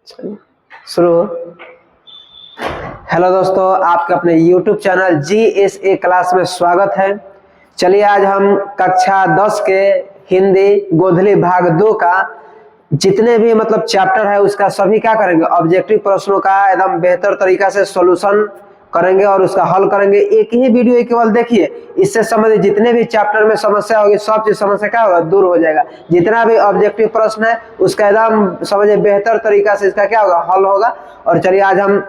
शुरू। हेलो दोस्तों, आपके अपने YouTube चैनल GSA क्लास में स्वागत है। चलिए आज हम कक्षा 10 के हिंदी गोधली भाग 2 का जितने भी मतलब चैप्टर है उसका सभी क्या करेंगे, ऑब्जेक्टिव प्रश्नों का एकदम बेहतर तरीका से सॉल्यूशन करेंगे और उसका हल करेंगे। एक ही वीडियो केवल देखिए, इससे संबंधित जितने भी चैप्टर में समस्या होगी सब चीज समस्या क्या होगा, दूर हो जाएगा। जितना भी ऑब्जेक्टिव प्रश्न है उसका एकदम समझिए बेहतर तरीका से इसका क्या होगा, हल होगा। और चलिए आज हम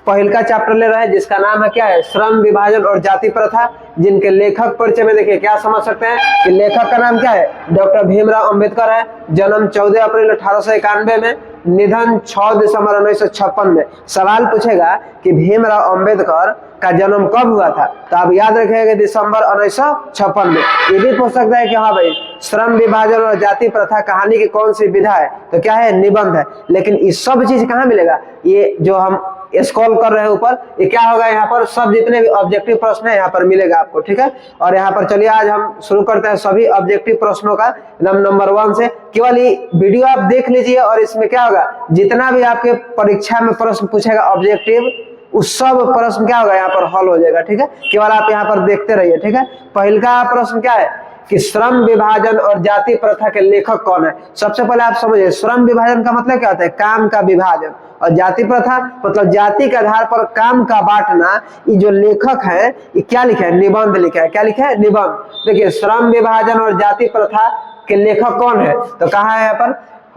पहला चैप्टर ले रहे हैं जिसका नाम है क्या है, श्रम विभाजन और जाति प्रथा। जिनके लेखक परिचय में देखिए क्या समझ सकते हैं कि लेखक का नाम क्या है, डॉक्टर भीमराव अंबेडकर है। जन्म 14 अप्रैल 1891 में, निधन 6 दिसंबर 1956 में। सवाल पूछेगा कि भीमराव अंबेडकर का जन्म कब हुआ था, तो आप याद रखेंगे दिसंबर 1956 में। ये भी पूछ सकता है कि हाँ भाई, श्रम विभाजन और जाति प्रथा कहानी की कौन सी विधा है, तो क्या है, निबंध है। लेकिन ये सब चीज कहाँ मिलेगा, ये जो हम स्क्रॉल कर रहे हैं ऊपर, ये क्या होगा, यहाँ पर सब जितने भी ऑब्जेक्टिव प्रश्न है यहाँ पर मिलेगा आपको, ठीक है। और यहाँ पर चलिए आज हम शुरू करते हैं सभी ऑब्जेक्टिव प्रश्नों का एकदम नंबर 1 से। केवल ये वीडियो आप देख लीजिए और इसमें क्या होगा, जितना भी आपके परीक्षा में प्रश्न पूछेगा ऑब्जेक्टिव, उस सब प्रश्न क्या होगा यहाँ पर हल हो जाएगा, ठीक है। केवल आप यहाँ पर देखते रहिए, ठीक है। पहला प्रश्न क्या है कि श्रम विभाजन और जाति प्रथा के लेखक कौन है। सबसे पहले आप समझिए, श्रम विभाजन का मतलब क्या होता है, काम का विभाजन, और जाति प्रथा मतलब जाति के आधार पर काम का बांटना। ये जो लेखक है ये क्या लिखा है, निबंध लिखा है। क्या लिखा है, निबंध। देखिए श्रम विभाजन और जाति प्रथा के लेखक कौन है, तो कहा है यहाँ पर,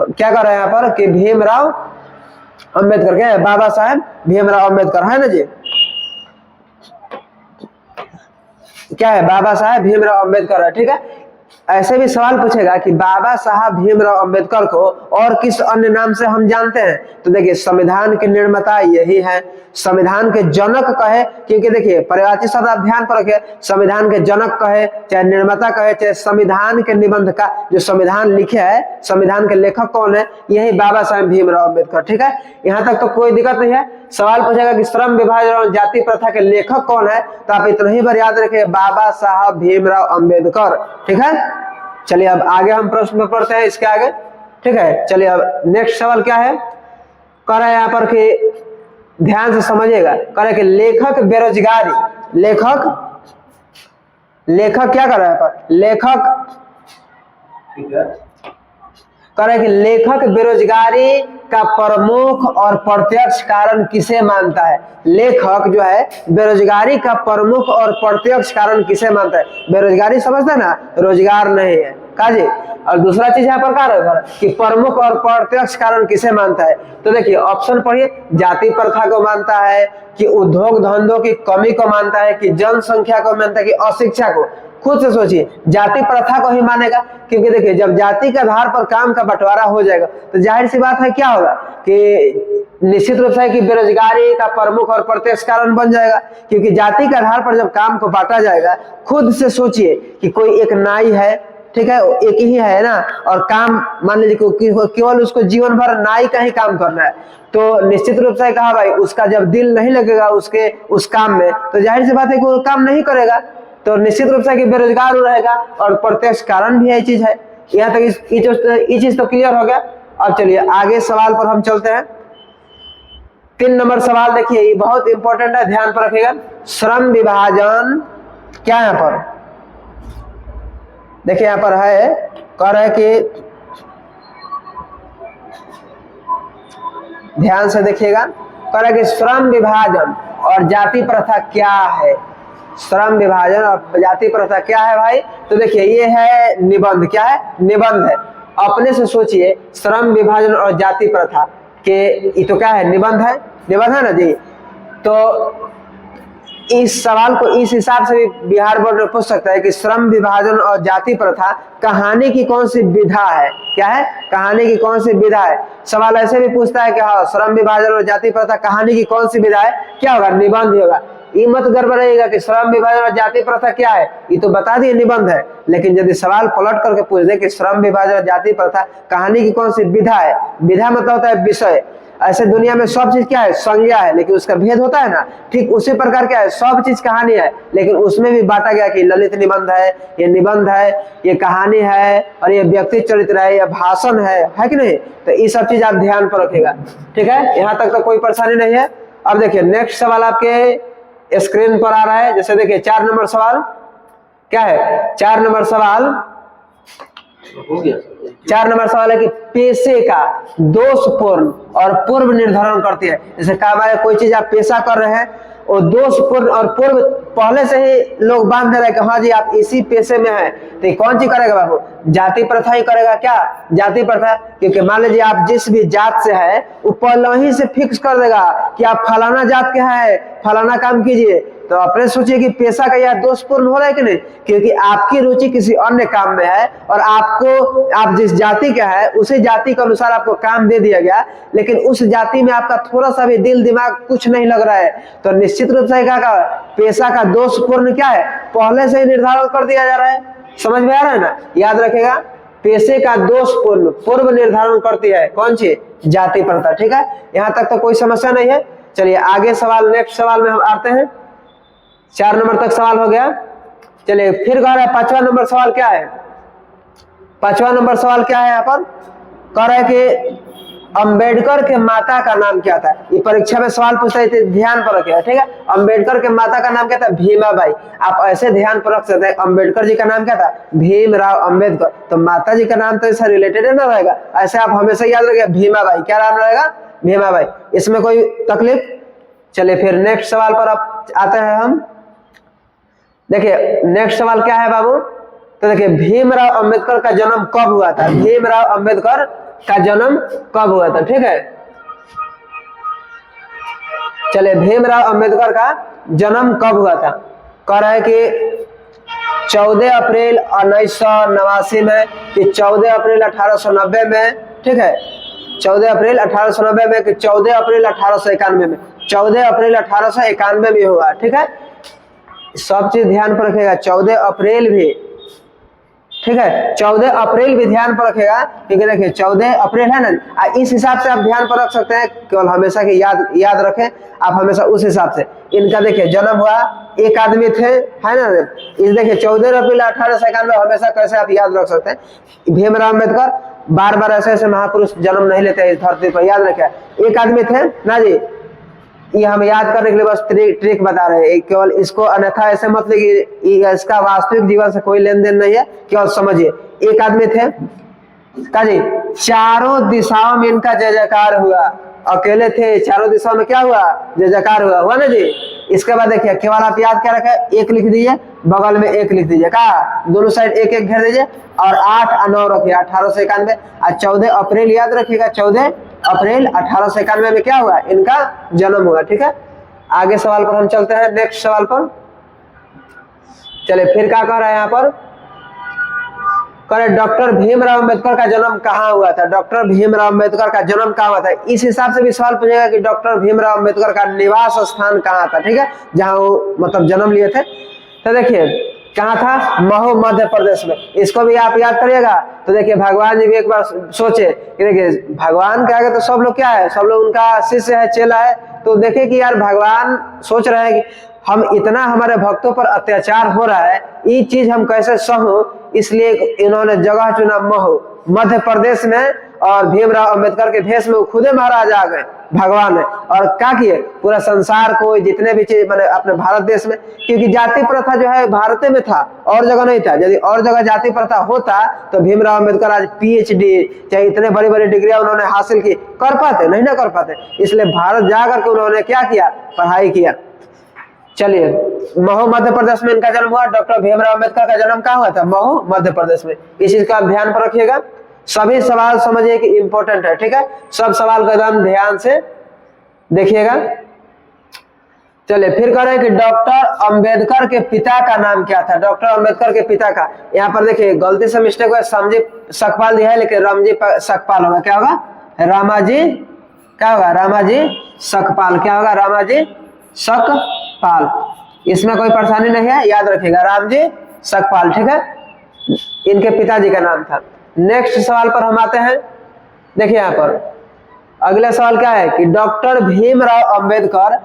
क्या कर रहे हैं यहाँ पर कि भीमराव अंबेडकर, क्या है, बाबा साहेब भीमराव अंबेडकर है ना जी, क्या है, बाबा साहेब भीमराव अंबेडकर है, ठीक है। ऐसे भी सवाल पूछेगा कि बाबा साहब भीमराव अंबेडकर को और किस अन्य नाम से हम जानते हैं, तो देखिए संविधान के निर्माता यही है, संविधान के जनक कहे, क्योंकि देखिए परिवाची शब्द आप ध्यान पर रखिए, संविधान के जनक कहे चाहे निर्माता कहे चाहे संविधान के निबंध का जो संविधान लिखे है, संविधान के लेखक कौन है, यही बाबा साहेब भीमराव अंबेडकर, ठीक है। यहाँ तक तो कोई दिक्कत नहीं है। सवाल पूछेगा कि श्रम विभाजन और जाति प्रथा के लेखक कौन है, तो आप इतना ही बार याद रखिए, बाबा साहब भीमराव अंबेडकर, ठीक है। चलिए अब आगे हम प्रश्न में पढ़ते हैं इसके आगे, ठीक है। चलिए अब नेक्स्ट सवाल क्या है, कह रहे हैं यहाँ पर कि ध्यान से समझिएगा, कह रहे हैं कि लेखक बेरोजगारी, लेखक क्या कर रहा है यहाँ पर, लेखक कह रहे हैं कि लेखक बेरोजगारी का प्रमुख और प्रत्यक्ष कारण किसे मानता है। लेखक जो है बेरोजगारी का प्रमुख और प्रत्यक्ष कारण किसे मानता है। बेरोजगारी समझते हैं ना, रोजगार नहीं है काजी। और दूसरा चीज यहाँ पर क्या रहेगा कि प्रमुख और प्रत्यक्ष कारण किसे मानता है, तो देखिए ऑप्शन पढ़िए, जाति प्रथा को मानता है, कि उद्योग धंधों की कमी को मानता है, कि जनसंख्या को मानता है, कि अशिक्षा को। खुद से सोचिए, जाति प्रथा को ही मानेगा, क्योंकि देखिए जब जाति के आधार पर काम का बंटवारा हो जाएगा तो जाहिर सी बात है क्या होगा कि निश्चित रूप से कि बेरोजगारी का प्रमुख और प्रत्यक्ष कारण बन जाएगा, क्योंकि जाति के आधार पर जब काम को बांटा जाएगा, खुद से सोचिए कि कोई एक नाई है, ठीक है, एक ही है ना, और काम मान लीजिए केवल उसको जीवन भर नाई का ही काम करना है, तो निश्चित रूप से कहा भाई उसका जब दिल नहीं लगेगा उसके उस काम में, तो जाहिर सी बात है कि वो काम नहीं करेगा, तो निश्चित रूप से कि बेरोजगार रहेगा। और प्रत्यक्ष कारण भी यही चीज है। यहाँ तक ये चीज तो क्लियर हो गया। अब चलिए आगे सवाल पर हम चलते हैं। 3 नंबर सवाल देखिए, ये बहुत इंपॉर्टेंट है, ध्यान पर रखिएगा। श्रम विभाजन क्या यहाँ पर देखिए, यहाँ पर है, कह रहा है कि ध्यान से देखिएगा, कह रहा है कि श्रम विभाजन और जाति प्रथा क्या है। श्रम विभाजन और जाति प्रथा क्या है भाई, तो देखिए ये है निबंध। क्या है, निबंध है। अपने से सोचिए, श्रम विभाजन और जाति प्रथा के, ये तो क्या है, निबंध है, निबंध है ना जी। तो इस सवाल को इस हिसाब से भी बिहार बोर्ड में पूछ सकता है कि श्रम विभाजन और जाति प्रथा कहानी की कौन सी विधा है। क्या है, कहानी की कौन सी विधा है। सवाल ऐसे भी पूछता है कि हाँ, श्रम विभाजन और जाति प्रथा कहानी की कौन सी विधा है, क्या होगा, निबंध ही होगा। ये मत गड़बड़ाइएगा कि श्रम विभाजन और जाति प्रथा क्या है, ये तो बता दिए निबंध है। लेकिन यदि सवाल पलट करके पूछ दे कि श्रम विभाजन और जाति प्रथा कहानी की कौन सी विधा है, विधा मतलब होता है विषय। ऐसे दुनिया में सब चीज क्या है, संज्ञा है, लेकिन उसका भेद होता है ना। ठीक उसी प्रकार क्या है, सब चीज कहानी है, लेकिन उसमें भी बांटा गया कि ललित निबंध है, ये निबंध है, ये कहानी है, और ये व्यक्ति चरित्र है, ये भाषण है कि नहीं। तो ये सब चीज आप ध्यान पर रखिएगा। ठीक है, यहाँ तक तो कोई परेशानी नहीं है। अब देखिए नेक्स्ट सवाल आपके स्क्रीन पर आ रहा है। जैसे देखिए 4 नंबर सवाल क्या है, 4 नंबर सवाल हो गया। 4 नंबर सवाल है कि पेशे का दोषपूर्ण और पूर्व निर्धारण करती है। जैसे कहा कोई चीज आप पेशा कर रहे हैं और दोषपूर्ण और पूर्व पहले से ही लोग बांध दे रहे हैं कि हाँ जी आप इसी पेशे में हैं, तो कौन सी करेगा बाबू, जाति प्रथा ही करेगा। क्या जाति प्रथा, क्योंकि मान लीजिए आप जिस भी जात से है वो पहले ही से फिक्स कर देगा कि आप फलाना जात के हैं, फलाना काम कीजिए। तो अपने सोचिए कि पेशा का यह दोषपूर्ण हो रहा है कि नहीं, क्योंकि आपकी रुचि किसी अन्य काम में है और आपको, आप जिस जाति का है उसी जाति के अनुसार आपको काम दे दिया गया, लेकिन उस जाति में आपका थोड़ा सा भी दिल दिमाग कुछ नहीं लग रहा है, तो निश्चित रूप से क्या पेशा का दोषपूर्ण क्या है, पहले से ही निर्धारण कर दिया जा रहा है। समझ में आ रहा है ना, याद रखेगा, पेशे का दोषपूर्ण पूर्व निर्धारण करती है कौन सी, जाति प्रथा। ठीक है, यहाँ तक तो कोई समस्या नहीं है। चलिए आगे सवाल, नेक्स्ट सवाल में हम आते हैं। 4 नंबर तक सवाल हो गया। चलिए फिर कह रहा है 5वां नंबर सवाल क्या है, 5वां नंबर सवाल क्या है, यहाँ पर कह रहा है कि अंबेडकर के माता का नाम क्या था। ये परीक्षा में सवाल पूछता है, ध्यान पर रखिएगा। ठीक है, अंबेडकर के माता का नाम क्या था, भीमाबाई। आप ऐसे ध्यान पर रख सकते हैं, अंबेडकर जी का नाम क्या था, भीमराव अंबेडकर। तो माता जी का नाम तो इससे रिलेटेड ना रहेगा, ऐसे आप हमेशा याद रखिएगा, भीमाबाई। क्या नाम रहेगा, भीमाबाई। इसमें कोई तकलीफ। चलिए फिर नेक्स्ट सवाल पर आप आते हैं हम। देखिए नेक्स्ट सवाल क्या है बाबू, तो देखिए भीमराव अंबेडकर का जन्म कब हुआ था, भीमराव अंबेडकर का जन्म कब हुआ था। ठीक है, चलिए भीमराव अंबेडकर का जन्म कब हुआ था, कह रहा है कि 14 अप्रैल 1989 में, कि 14 अप्रैल 1890 में। ठीक है, 14 अप्रैल 1890 में, कि 14 अप्रैल 1891 में, 14 अप्रैल 1891 में हुआ। ठीक है, सब चीज ध्यान पर रखेगा, 14 अप्रैल भी। ठीक है, 14 अप्रैल भी ध्यान पर रखेगा, क्योंकि देखिए 14 अप्रैल है ना, इस हिसाब से आप ध्यान पर रख सकते हैं, केवल हमेशा की याद रखें आप हमेशा उस हिसाब से। इनका देखिए जन्म हुआ, एक आदमी थे, है ना, इस देखिए 14 अप्रैल 1891, हमेशा कैसे आप याद रख सकते हैं, भीमराव अम्बेडकर। बार बार ऐसे ऐसे महापुरुष जन्म नहीं लेते इस धरती पर, याद रखें। एक आदमी थे ना जी, ये हम याद करने के लिए बस ट्रिक बता रहे हैं, केवल इसको, अन्यथा ऐसे मत लीजिए इसका वास्तविक जीवन से कोई लेन देन नहीं है, केवल समझिए। एक आदमी थे का जी, चारों दिशाओं में इनका जय जयकार हुआ, अकेले थे, चारों दिशाओं में क्या हुआ, जय जयकार हुआ ना जी। इसके बाद देखिए केवल आप याद क्या रखें, 1 लिख दीजिए, बगल में 1 लिख दीजिए, कहा दोनों साइड 1 घेर दीजिए, और 8 और 9 रखिए, 1891। और 14 अप्रैल याद रखिएगा, 14 अप्रैल 1891 में क्या हुआ, इनका जन्म हुआ। ठीक है, आगे सवाल पर हम चलते हैं, नेक्स्ट सवाल पर। चलिए फिर क्या कह रहा है यहाँ पर, डॉक्टर भीमराव अंबेडकर का जन्म कहाँ हुआ था, डॉक्टर भीमराव अंबेडकर का जन्म कहाँ हुआ था। इस हिसाब से भी सवाल पूछेगा कि डॉक्टर भीमराव अंबेडकर का निवास स्थान कहाँ था। ठीक है, जहाँ वो मतलब जन्म लिए थे। तो देखिए कहाँ था, महू मध्य प्रदेश में। इसको भी आप याद करिएगा। तो देखिए भगवान जी भी एक बार सोचे कि देखिए भगवान के आगे तो सब लोग क्या है, सब लोग उनका शिष्य है, चेला है। तो देखे कि यार भगवान सोच रहे हैं कि हम इतना, हमारे भक्तों पर अत्याचार हो रहा है, ये चीज हम कैसे सहूं, इसलिए इन्होंने जगह चुना महू मध्य प्रदेश में, और भीमराव अंबेडकर के भेष में वो खुदे महाराज आ गए भगवान ने, और क्या किए, पूरा संसार को, जितने भी चीज मैंने अपने भारत देश में, क्योंकि जाति प्रथा जो है भारत में था, और जगह नहीं था। यदि और जगह जाति प्रथा होता तो भीमराव अंबेडकर आज PhD, चाहे इतने बड़ी बड़ी डिग्रियां उन्होंने हासिल की, कर पाते नहीं ना कर पाते। इसलिए भारत जाकर के उन्होंने क्या किया, पढ़ाई किया। चलिए महू मध्य प्रदेश में इनका जन्म हुआ। डॉक्टर भीमराव अंबेडकर का जन्म कहाँ हुआ था, महू मध्य प्रदेश में। इस चीज का आप ध्यान पर रखिएगा। सभी सवाल समझिए कि इंपॉर्टेंट है। ठीक है, सब सवाल को एकदम ध्यान से देखिएगा। चलिए फिर कह रहे हैं कि डॉक्टर अंबेडकर के पिता का नाम क्या था, डॉक्टर अंबेडकर के पिता का। यहाँ पर देखिए गलती से मिस्टेक हुआ, समझी सकपाल दिया है, लेकिन रामजी सकपाल होगा। क्या होगा, रामाजी, क्या होगा, रामाजी सकपाल। क्या होगा, रामाजी सकपाल। पाल। इसमें कोई परेशानी नहीं है, याद रखिएगा, राम जी सकपाल, ठीक है, इनके पिताजी का नाम था। नेक्स्ट सवाल पर हम आते हैं। देखिए यहाँ पर अगला सवाल क्या है कि डॉक्टर भीमराव अंबेडकर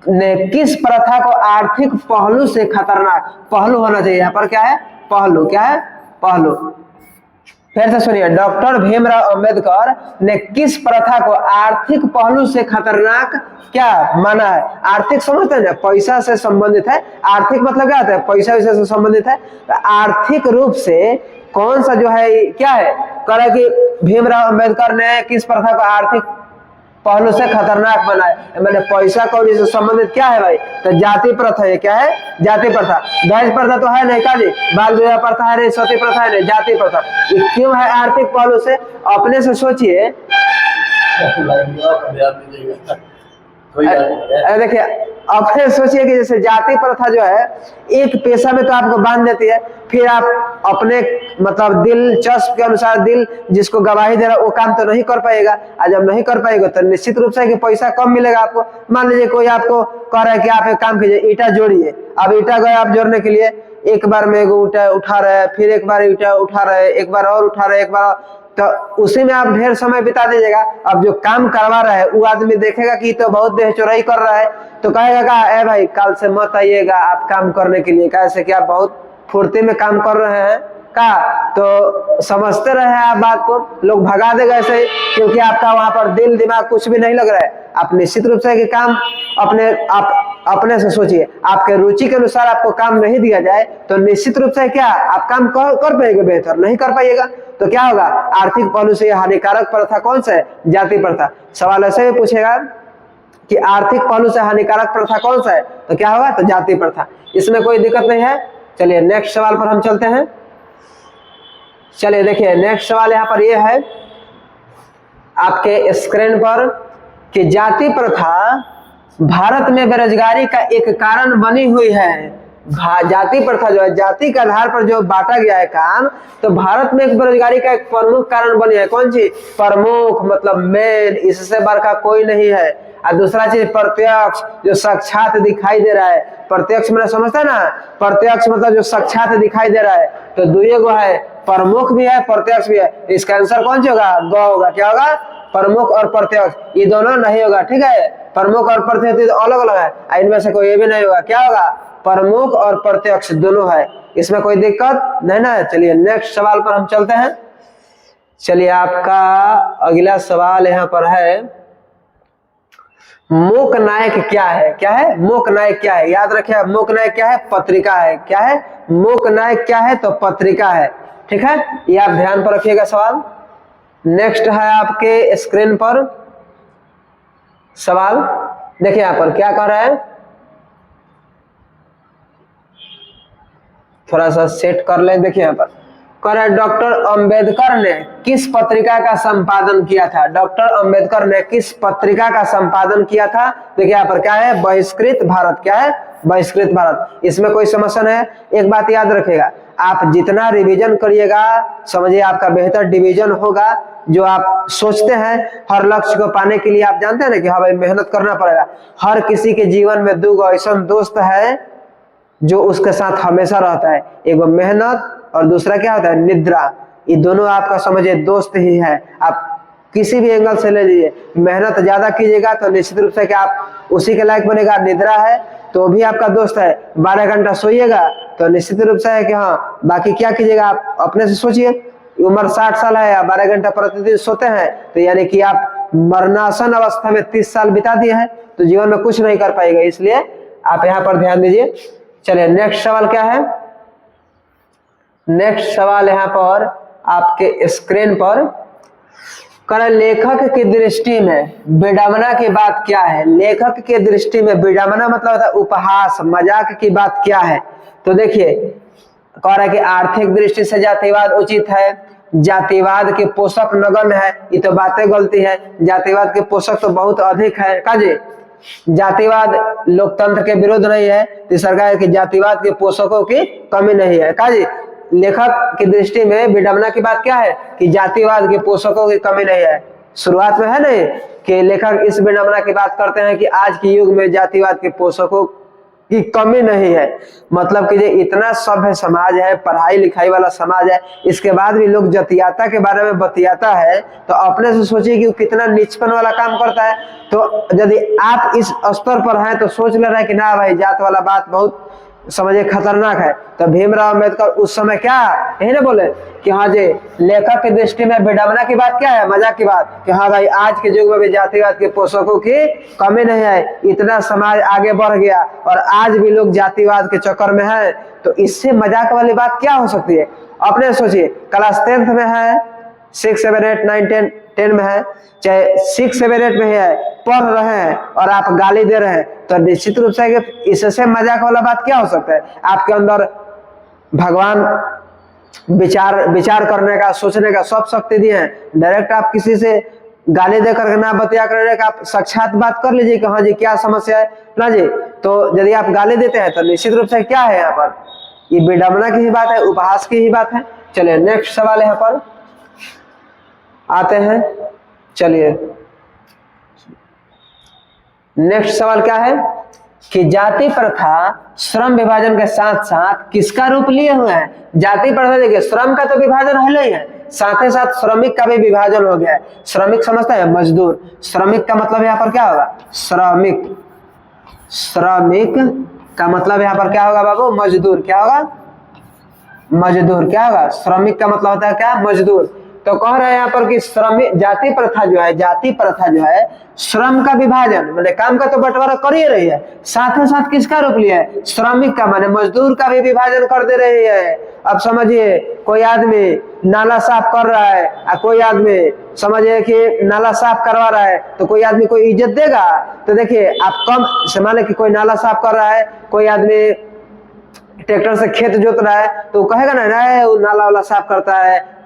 ने किस प्रथा को आर्थिक पहलू से खतरनाक, पहलू होना चाहिए यहाँ पर, क्या है पहलू, क्या है पहलू, फिर से सुनिए, डॉक्टर भीमराव अंबेडकर ने किस प्रथा को आर्थिक पहलू से खतरनाक क्या माना है। आर्थिक समझते हैं ना, पैसा से संबंधित है, आर्थिक मतलब क्या होता है, पैसा वैसा से संबंधित है, तो आर्थिक रूप से कौन सा जो है क्या है, कह रहा है कि भीमराव अंबेडकर ने किस प्रथा को आर्थिक पहलू से खतरनाक बनाए, मैंने पैसा कौड़ी से संबंधित क्या है भाई, तो जाति प्रथा है, क्या है जाति प्रथा। दहेज प्रथा तो है नहीं, का जी बाल विवाह प्रथा है नहीं, सती प्रथा है नहीं, जाति प्रथा। ये क्यों है आर्थिक पहलू से, अपने से सोचिए। देखिए अपने सोचिए कि जैसे जाति प्रथा जो है एक पेशा में तो आपको बांध देती है, फिर आप अपने मतलब दिलचस्प के अनुसार दिल जिसको गवाही दे रहा है वो काम तो नहीं कर पाएगा, और जब नहीं कर पाएगा तो निश्चित रूप से कि पैसा कम मिलेगा आपको। मान लीजिए कोई आपको कह रहा है कि आप एक काम कीजिए, ईटा जोड़िए, अब ईटा गए आप जोड़ने के लिए, एक बार में एगो ईटा उठा रहे हैं, फिर एक बार ईटा उठा रहे हैं, एक बार और उठा रहे हैं, एक बार, तो उसी में आप ढेर समय बिता दीजिएगा। अब जो काम करवा रहा है वो आदमी देखेगा कि तो बहुत देह चोराई कर रहा है, तो कहेगा का ए भाई कल से मत आइएगा आप काम करने के लिए, कैसे कि आप बहुत फुर्ती में काम कर रहे हैं का, तो समझते रहे आप बात को, लोग भगा देगा ऐसे ही, क्योंकि आपका वहां पर दिल दिमाग कुछ भी नहीं लग रहा है। आप निश्चित रूप से कि काम अपने से सोचिए, आपके रुचि के अनुसार आपको काम नहीं दिया जाए तो निश्चित रूप से क्या आप काम कर पाएंगे, बेहतर नहीं कर पाइएगा, तो क्या होगा, आर्थिक पहलू से हानिकारक प्रथा कौन सा है, जाति प्रथा। सवाल ऐसे भी पूछेगा कि आर्थिक पहलू से हानिकारक प्रथा कौन सा है, तो क्या होगा, तो जाति प्रथा। इसमें कोई दिक्कत नहीं है। चलिए नेक्स्ट सवाल पर हम चलते हैं। चलिए देखिए नेक्स्ट सवाल यहाँ पर यह है आपके स्क्रीन पर कि जाति प्रथा भारत में बेरोजगारी का एक कारण बनी हुई है। जाति प्रथा जो है, जाति के आधार पर जो बांटा गया है काम, तो भारत में एक बेरोजगारी का एक प्रमुख कारण बनी है। कौन सी प्रमुख, मतलब मेन, इससे बड़का कोई नहीं है। और दूसरा चीज प्रत्यक्ष, जो साक्षात दिखाई दे रहा है, प्रत्यक्ष मैंने समझता है ना, प्रत्यक्ष मतलब जो साक्षात दिखाई दे रहा है, तो दुए गो है, प्रमुख भी है प्रत्यक्ष भी है। इसका आंसर कौन सा होगा, ग होगा, क्या होगा, प्रमुख और प्रत्यक्ष, ये दोनों नहीं होगा, ठीक है, प्रमुख और प्रत्यक्ष तो अलग अलग है, इनमें से कोई ये भी नहीं होगा, क्या होगा, प्रमुख और प्रत्यक्ष दोनों है, इसमें कोई दिक्कत नहीं ना। चलिए नेक्स्ट सवाल पर हम चलते हैं। चलिए आपका अगला सवाल यहाँ पर है, मूक नायक क्या है, क्या है मूक नायक क्या है, याद रखिए मूक नायक क्या है, पत्रिका है, क्या है मूक नायक क्या है, तो पत्रिका है, ठीक है, ये आप ध्यान पर रखिएगा सवाल। नेक्स्ट है आपके स्क्रीन पर सवाल, देखिए यहाँ पर क्या कह रहा है, थोड़ा सा सेट कर लें। देखिए यहाँ पर कह रहा है डॉक्टर अंबेडकर ने किस पत्रिका का संपादन किया था, डॉक्टर अंबेडकर ने किस पत्रिका का संपादन किया था। देखिए यहाँ पर क्या है, बहिष्कृत भारत, क्या है बहिष्कृत भारत। इसमें कोई समस्या नहीं है। एक बात याद रखिएगा, आप जितना रिवीजन करिएगा समझिए आपका बेहतर डिवीजन होगा। जो आप सोचते हैं हर लक्ष्य को पाने के लिए, आप जानते हैं ना कि हाँ भाई मेहनत करना पड़ेगा। हर किसी के जीवन में दो ऐसा दोस्त है जो उसके साथ हमेशा रहता है, एक मेहनत और दूसरा क्या होता है, निद्रा। ये दोनों आपका समझिए दोस्त ही है। आप किसी भी एंगल से ले लीजिए, मेहनत ज्यादा कीजिएगा तो निश्चित रूप से कि आप उसी के लायक बनेगा। निद्रा है तो भी आपका दोस्त है, 12 घंटा सोइएगा तो निश्चित रूप से है कि हाँ, बाकी क्या कीजिएगा आप अपने से सोचिए। उम्र 60 साल है या 12 घंटा प्रतिदिन सोते हैं, तो यानी कि आप मरणासन अवस्था में 30 साल बिता दिए हैं, तो जीवन में कुछ नहीं कर पाएगा। इसलिए आप यहाँ पर ध्यान दीजिए। चलिए नेक्स्ट सवाल क्या है, नेक्स्ट सवाल यहाँ पर आपके स्क्रीन पर कर, लेखक की दृष्टि में विडंबना की बात क्या है। लेखक की दृष्टि में विडंबना मतलब होता है उपहास, मजाक की बात क्या है। तो देखिए कह रहा है कि आर्थिक दृष्टि से जातिवाद उचित है, जातिवाद के पोषक नगण्य है। ये तो बातें गलती है, जातिवाद के पोषक तो बहुत अधिक है। काजी जातिवाद लोकतंत्र के विरोध नहीं है, तो सरकार की जातिवाद के पोषकों की कमी नहीं है। काजी लेखक की दृष्टि में विडंबना की बात क्या है कि जातिवाद के पोषकों की कमी नहीं है। शुरुआत में है नहीं कि लेखक इस विडंबना की बात करते हैं कि आज के युग में जातिवाद के पोषकों की कमी नहीं है। मतलब कि ये इतना सभ्य समाज है, पढ़ाई लिखाई वाला समाज है, इसके बाद भी लोग जातीयता के बारे में बतियाता है, तो अपने से सोचिए कि वो कितना नीचपन वाला काम करता है। तो यदि आप इस स्तर पर हैं तो सोच ले रहे हैं कि ना भाई जात वाला बात बहुत समझे खतरनाक है। तो भीमराव अम्बेडकर उस समय क्या यही ना बोले कि हाँ जी, लेखक की दृष्टि में विडंबना की बात क्या है, मजाक की बात, कि हाँ भाई आज के युग में भी जातिवाद के पोषकों की कमी नहीं है, इतना समाज आगे बढ़ गया और आज भी लोग जातिवाद के चक्कर में है, तो इससे मजाक वाली बात क्या हो सकती है। अपने सोचिए, क्लास 10th में है, 6, 7, 8, 9, 10 में है, चाहे 6, 7, 8 में है, पढ़ रहे हैं और आप गाली दे रहे हैं, तो निश्चित रूप से इससे मजाक वाला बात क्या हो सकता है। आपके अंदर भगवान विचार करने का, सोचने का सब शक्ति दिए हैं। डायरेक्ट आप किसी से गाली दे करके ना बतिया कर, आप साक्षात बात कर लीजिए कि हाँ जी क्या समस्या है ना जी। तो यदि आप गाली देते हैं तो निश्चित रूप से क्या है, यहाँ पर ये विडंबना की ही बात है, उपहास की ही बात है। चलिए नेक्स्ट सवाल यहाँ पर आते हैं। चलिए नेक्स्ट सवाल क्या है कि जाति प्रथा श्रम विभाजन के साथ साथ किसका रूप लिए हुए हैं। जाति प्रथा देखिए, श्रम का तो विभाजन है ही है, साथ ही साथ श्रमिक का भी विभाजन हो गया है। श्रमिक समझते हैं, मजदूर। श्रमिक का मतलब यहाँ पर क्या होगा, श्रमिक। श्रमिक का मतलब यहाँ पर क्या होगा बाबू, मजदूर। क्या होगा, मजदूर। क्या होगा, श्रमिक का मतलब होता है क्या, मजदूर। तो कह रहे हैं यहाँ पर कि श्रमिक जाति प्रथा जो है, जाति प्रथा जो है श्रम का विभाजन माने काम का तो बंटवारा कर ही रही है, साथ ही साथ किसका रूप लिया है, श्रमिक का माने मजदूर का भी विभाजन कर दे रही है। अब समझिए, कोई आदमी नाला साफ कर रहा है और कोई आदमी समझिए कि नाला साफ करवा रहा है, तो कोई आदमी कोई इज्जत देगा। तो देखिए आप कम से मान कि कोई नाला साफ कर रहा है, कोई आदमी ट्रैक्टर से खेत जोत रहा है, तो कहेगा ना वो नाला वाला साफ करता है।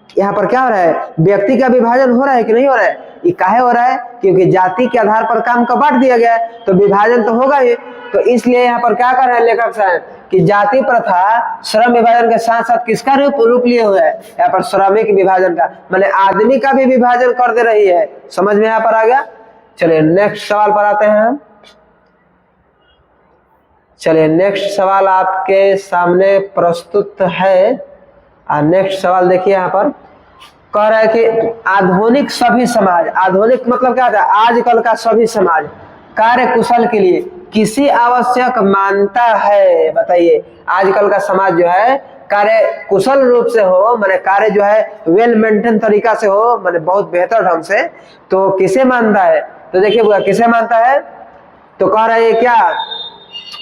यहाँ पर क्या हो रहा है, व्यक्ति का विभाजन हो रहा है कि नहीं हो रहा है। ये काहे हो रहा है, क्योंकि जाति के आधार पर काम को बांट दिया गया है, तो विभाजन तो होगा ही। तो इसलिए यहाँ पर क्या कर रहे हैं लेखक साहब कि जाति प्रथा श्रम विभाजन के साथ साथ किसका रूप लिए हुए है, यहाँ पर श्रमिक विभाजन का, माने आदमी का भी विभाजन कर दे रही है। समझ में यहाँ पर आ गया। चलिए नेक्स्ट सवाल पर आते हैं हम। चलिए नेक्स्ट सवाल आपके सामने प्रस्तुत है। नेक्स्ट सवाल देखिए, यहाँ पर कह रहा है कि आधुनिक सभी समाज, आधुनिक मतलब क्या होता है, आजकल का सभी समाज कार्य कुशल के लिए किसी आवश्यक मानता है। बताइए, आजकल का समाज जो है कार्य कुशल रूप से हो, माने कार्य जो है वेल मेंटेन तरीका से हो, माने बहुत बेहतर ढंग से, तो किसे मानता है। तो देखिए किसे मानता है, तो कह रहा है क्या,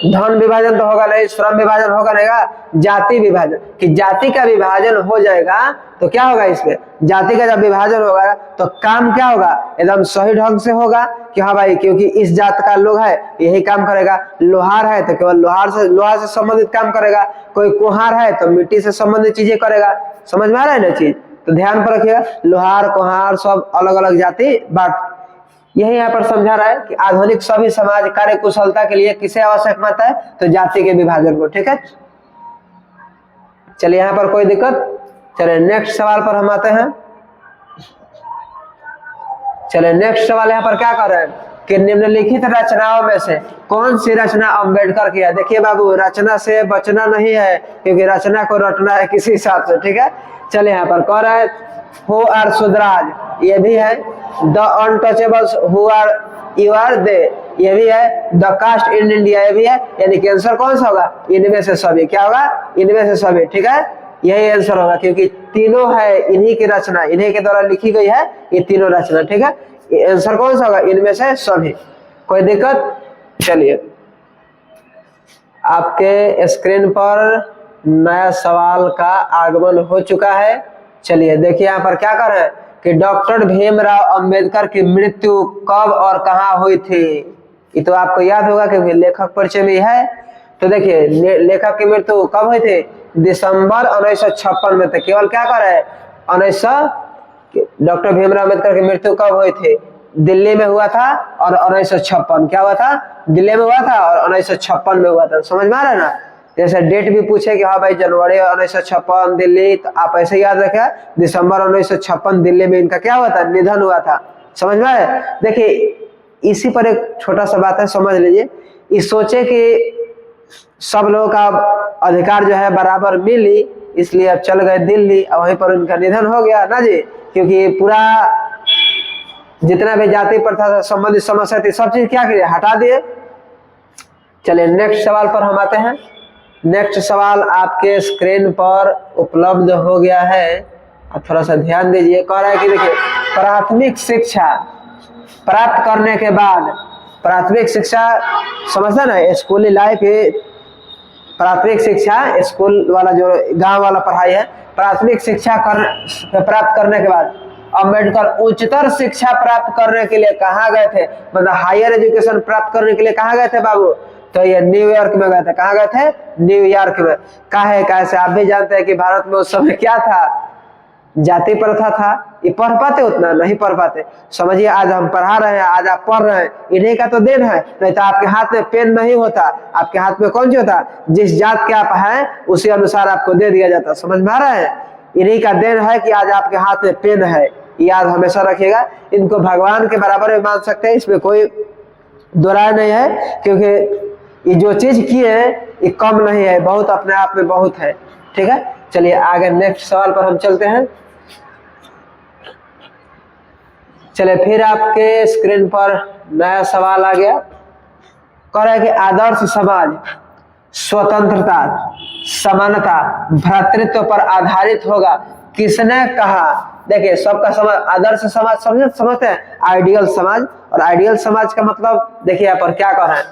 धन विभाजन तो होगा नहीं, श्रम विभाजन होगा नहीं, जाति विभाजन, कि जाति का विभाजन हो जाएगा तो क्या होगा, इसमें जाति का जब विभाजन होगा तो काम क्या होगा, एकदम सही ढंग से होगा कि हाँ भाई क्योंकि इस जात का लोग है यही काम करेगा। लोहार है तो केवल लोहार से संबंधित काम करेगा, कोई कुम्हार है तो मिट्टी से संबंधित चीजें करेगा। समझ में आ रहा है ना चीज, तो ध्यान पर रखिएगा, लोहार कुम्हार सब अलग अलग जाति बांट। यही यहाँ पर समझा रहा है कि आधुनिक सभी समाज कार्य कुशलता के लिए किसे आवश्यक मानता है, तो जाति के विभाजन को। ठीक है, चलिए यहाँ पर कोई दिक्कत। चलिए नेक्स्ट सवाल पर हम आते हैं। चलिए नेक्स्ट सवाल यहाँ पर क्या कर रहे हैं कि निम्नलिखित रचनाओं में से कौन सी रचना अम्बेडकर की है। देखिए बाबू, रचना से बचना नहीं है, क्योंकि रचना को रटना है किसी हिसाब से। ठीक है, चलिए यहाँ पर कह रहा है हु आर सुधराज, ये भी है। The untouchables who are you are they, ये भी है। द कास्ट इन इंडिया, ये भी है। यानी कि आंसर कौन सा होगा, इनमें से सभी। क्या होगा, इनमें से सभी। ठीक है, यही आंसर होगा, क्योंकि तीनों है इन्हीं की रचना, इन्हीं के द्वारा लिखी गई है ये तीनों रचना। ठीक है, आंसर कौन सा होगा, इनमें से सभी। कोई दिक्कत। चलिए आपके स्क्रीन पर नया सवाल का आगमन हो चुका है। चलिए देखिए यहाँ पर क्या कर रहे हैं कि डॉक्टर भीमराव अंबेडकर की मृत्यु कब और कहाँ हुई थी। ये तो आपको याद होगा क्योंकि लेखक परिचय में है। तो देखिए लेखक की मृत्यु कब हुई थी, दिसंबर 1956 में थे। केवल क्या कर रहे हैं, डॉक्टर भीमराव अंबेडकर की मृत्यु कब हुई थी, दिल्ली में हुआ था। और 1956 क्या हुआ था, दिल्ली में हुआ था और 1956 में हुआ था। समझ में आ रहा है ना, जैसे डेट भी पूछे कि हाँ भाई जनवरी 1956 दिल्ली, तो आप ऐसे याद रखें दिसंबर 1956 दिल्ली में इनका क्या हुआ था, निधन हुआ था। समझ में आया। देखिए इसी पर एक छोटा सा बात है, समझ लीजिए। इस सोचे कि सब लोगों का अधिकार जो है बराबर मिली, इसलिए अब चल गए दिल्ली और वहीं पर उनका निधन हो गया ना जी। क्योंकि पूरा जितना भी जाति प्रथा से संबंधित समस्या थी सब चीज क्या किए, हटा दिए। चलिए नेक्स्ट सवाल पर हम आते हैं। नेक्स्ट सवाल आपके स्क्रीन पर उपलब्ध हो गया है, आप थोड़ा सा ध्यान दीजिए। कह रहा है कि देखिए प्राथमिक शिक्षा प्राप्त करने के बाद, प्राथमिक शिक्षा समझते ना, स्कूली लाइफ, प्राथमिक शिक्षा स्कूल वाला जो गांव वाला पढ़ाई है, प्राथमिक शिक्षा प्राप्त करने के बाद अम्बेडकर उच्चतर शिक्षा प्राप्त करने के लिए कहाँ गए थे, मतलब हायर एजुकेशन प्राप्त करने के लिए कहाँ गए थे बाबू, तो ये न्यूयॉर्क में गए थे। कहाँ गए थे, न्यूयॉर्क में। काहे कैसे आप भी जानते हैं कि भारत में उस समय क्या था, जाति प्रथा था। ये पढ़ पाते, उतना नहीं पढ़ पाते। समझिए आज हम पढ़ा रहे हैं, आज आप पढ़ रहे हैं, इन्हीं का तो देन है। नहीं तो आपके हाथ में पेन नहीं होता, आपके हाथ में कौन सी होता, जिस जात के आप हैं उसी अनुसार आपको दे दिया जाता। समझ में आ रहा है, इन्हीं का देन है कि आज आपके हाथ में पेन है। याद हमेशा रखिएगा। इनको भगवान के बराबर में मान सकते हैं, इसमें कोई दो राय नहीं है। क्योंकि ये जो चीज की है ये कम नहीं है, बहुत अपने आप में बहुत है। ठीक है, चलिए आगे नेक्स्ट सवाल पर हम चलते हैं। चलिए फिर आपके स्क्रीन पर नया सवाल आ गया। कह रहा है कि आदर्श समाज स्वतंत्रता, समानता, भ्रातृत्व पर आधारित होगा, किसने कहा। देखिए सबका समाज, आदर्श समाज समझते हैं, आइडियल समाज। और आइडियल समाज का मतलब देखिए यहाँ पर क्या कह रहे हैं,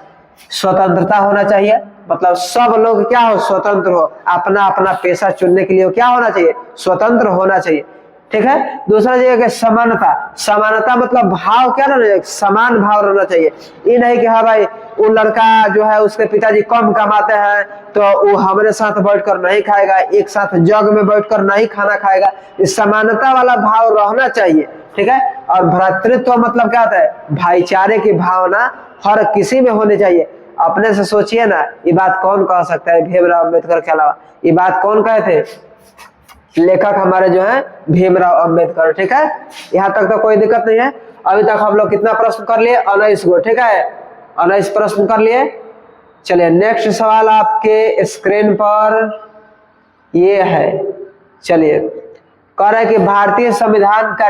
स्वतंत्रता होना चाहिए, मतलब सब लोग क्या हो, स्वतंत्र हो, अपना अपना पेशा चुनने के लिए क्या होना चाहिए, स्वतंत्र होना चाहिए। ठीक है। दूसरा जगह के समानता, समानता मतलब भाव क्या रहना चाहिए, समान भाव रहना चाहिए। ये नहीं कि हाँ भाई वो लड़का जो है उसके पिताजी कम कमाते हैं तो वो हमारे साथ बैठकर नहीं खाएगा, एक साथ जग में बैठकर नहीं खाना खाएगा। इस समानता वाला भाव रहना चाहिए। ठीक है। और भ्रातृत्व मतलब क्या होता है, भाईचारे की भावना हर किसी में होनी चाहिए। अपने से सोचिए ना, ये बात कौन कह सकता है भीमराव अम्बेडकर के अलावा। ये बात कौन कहे थे, लेखक हमारे जो है भीमराव अम्बेडकर। ठीक है, यहाँ तक तो कोई दिक्कत नहीं है। अभी तक हम लोग कितना प्रश्न कर लिए, 19 गो। ठीक है, 19 प्रश्न कर लिए। चलिए नेक्स्ट सवाल आपके स्क्रीन पर ये है। चलिए कह रहा है कि भारतीय संविधान का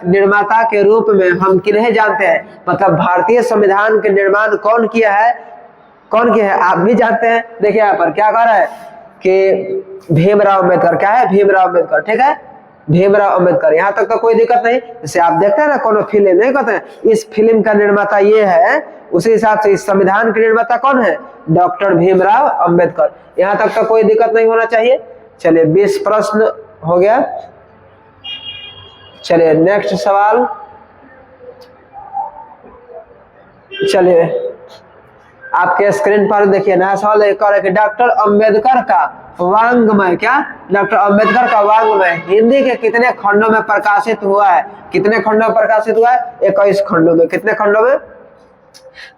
निर्माता के रूप में हम किन्हें जानते हैं, मतलब भारतीय संविधान के निर्माण कौन किया है, कौन किया है आप भी जानते हैं। देखिए यहाँ पर क्या कह रहा है कि भीमराव अम्बेडकर। क्या है, भीमराव अम्बेडकर। ठीक है, भीमराव अम्बेडकर। यहाँ तक तो कोई दिक्कत नहीं। जैसे आप देखते हैं ना कोनो फिल्म, नहीं कहते हैं इस फिल्म का निर्माता ये है, उसी हिसाब से इस संविधान के निर्माता कौन है, डॉक्टर भीमराव अम्बेडकर। यहाँ तक तो कोई दिक्कत नहीं होना चाहिए। चलिए 20 प्रश्न हो गया। चलिए नेक्स्ट सवाल। चलिए आपके स्क्रीन पर देखिए नया सवाल है कि डॉक्टर अम्बेडकर का वांग्मय, क्या, डॉक्टर अम्बेडकर का वांग्मय हिंदी के कितने खंडों में प्रकाशित हुआ है, कितने खंडों में प्रकाशित हुआ है, 21 खंडों में। कितने खंडों में,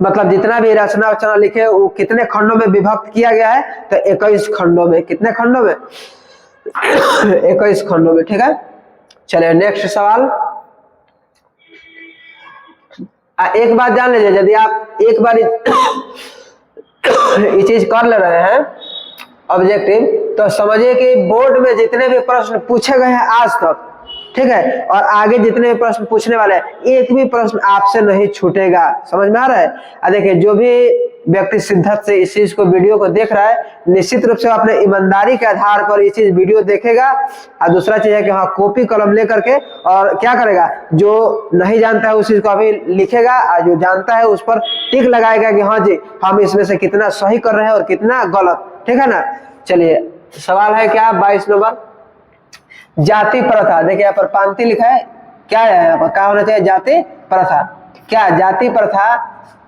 मतलब जितना भी रचना वचना लिखे वो कितने खंडों में विभक्त किया गया है, तो 21 खंडों में। कितने खंडों में, 21 खंडों में। ठीक है, चलिए नेक्स्ट सवाल। एक बात जान लीजिए, यदि आप एक बार ये चीज कर ले रहे हैं ऑब्जेक्टिव, तो समझिए कि बोर्ड में जितने भी प्रश्न पूछे गए हैं आज तक, ठीक है, और आगे जितने भी प्रश्न पूछने वाले हैं, एक भी प्रश्न आपसे नहीं छूटेगा। समझ में आ रहा है। देखिए जो भी व्यक्ति शिद्दत से इस चीज को, वीडियो को देख रहा है, निश्चित रूप से अपने ईमानदारी के आधार पर ये चीज वीडियो देखेगा। और दूसरा चीज है कि हाँ कॉपी कलम लेकर के और क्या करेगा, जो नहीं जानता है उस चीज को अभी लिखेगा, और जो जानता है उस पर टिक लगाएगा कि हाँ जी हम इसमें से कितना सही कर रहे हैं और कितना गलत। ठीक है ना। चलिए सवाल है क्या, 22 नंबर, जाति प्रथा। देखिए यहाँ पर पांति लिखा है, क्या है यहाँ पर, क्या होना चाहिए, जाति प्रथा। क्या जाति प्रथा,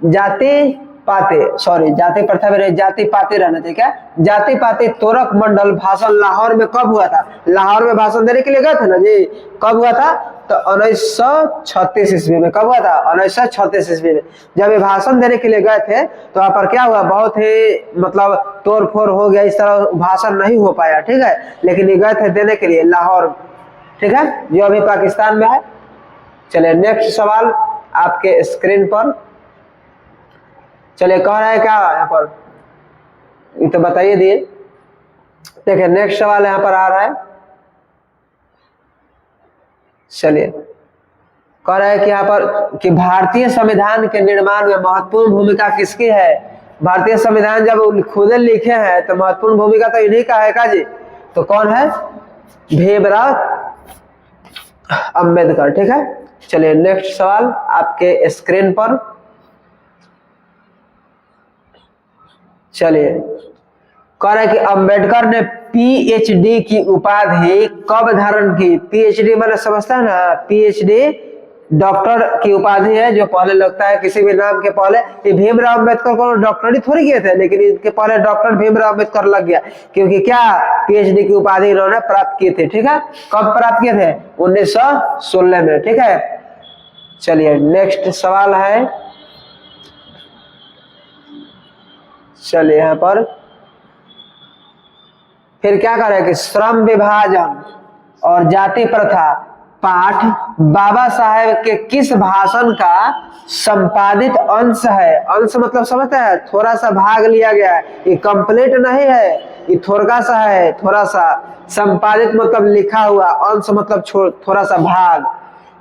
जाति पाते, सॉरी जाति प्रथा में जाति पाते रहना चाहिए। क्या, जाति पाते तोरक मंडल भाषण लाहौर में कब हुआ था, लाहौर में भाषण देने के लिए गए थे ना जी, कब हुआ था, तो 1936 ईस्वी में। कब हुआ था, 1936 ईस्वी में। जब ये भाषण देने के लिए गए थे तो वहां पर क्या हुआ, बहुत ही मतलब तोड़ फोड़ हो गया, इस तरह भाषण नहीं हो पाया। ठीक है, लेकिन ये गए थे देने के लिए लाहौर। ठीक है, जो अभी पाकिस्तान में है। चलिए नेक्स्ट सवाल आपके स्क्रीन पर। चलिए कह रहा है क्या यहाँ पर, ये तो बताइए दिए। देखिए नेक्स्ट सवाल यहाँ पर आ रहा है, चलिए कह रहा है कि यहाँ पर कि भारतीय संविधान के निर्माण में महत्वपूर्ण भूमिका किसकी है। भारतीय संविधान जब खुद लिखे हैं तो महत्वपूर्ण भूमिका तो इन्हीं का है का जी। तो कौन है, भीमराव अंबेडकर। ठीक है, चलिए नेक्स्ट सवाल आपके स्क्रीन पर, चलिए कह रहा है कि अंबेडकर ने पीएचडी की उपाधि कब धारण की। पीएचडी मैंने समझता है ना, पीएचडी डॉक्टर की उपाधि है जो पहले लगता है किसी भी नाम के पहले। ये भीमराव अंबेडकर को डॉक्टरी थोड़ी किए थे, लेकिन इनके पहले डॉक्टर भीमराव अंबेडकर लग गया, क्योंकि क्या पीएचडी की उपाधि इन्होंने प्राप्त की थी। ठीक है, कब प्राप्त किए थे, 1916 में। ठीक है, चलिए नेक्स्ट सवाल है, चलिए यहाँ पर फिर क्या कर रहे हैं कि श्रम विभाजन और जाति प्रथा पाठ बाबा साहेब के किस भाषण का संपादित अंश है। अंश मतलब समझते हैं, थोड़ा सा भाग लिया गया है, ये कंप्लीट नहीं है, ये थोड़ा सा है, थोड़ा सा। संपादित मतलब लिखा हुआ, अंश मतलब थोड़ा सा भाग।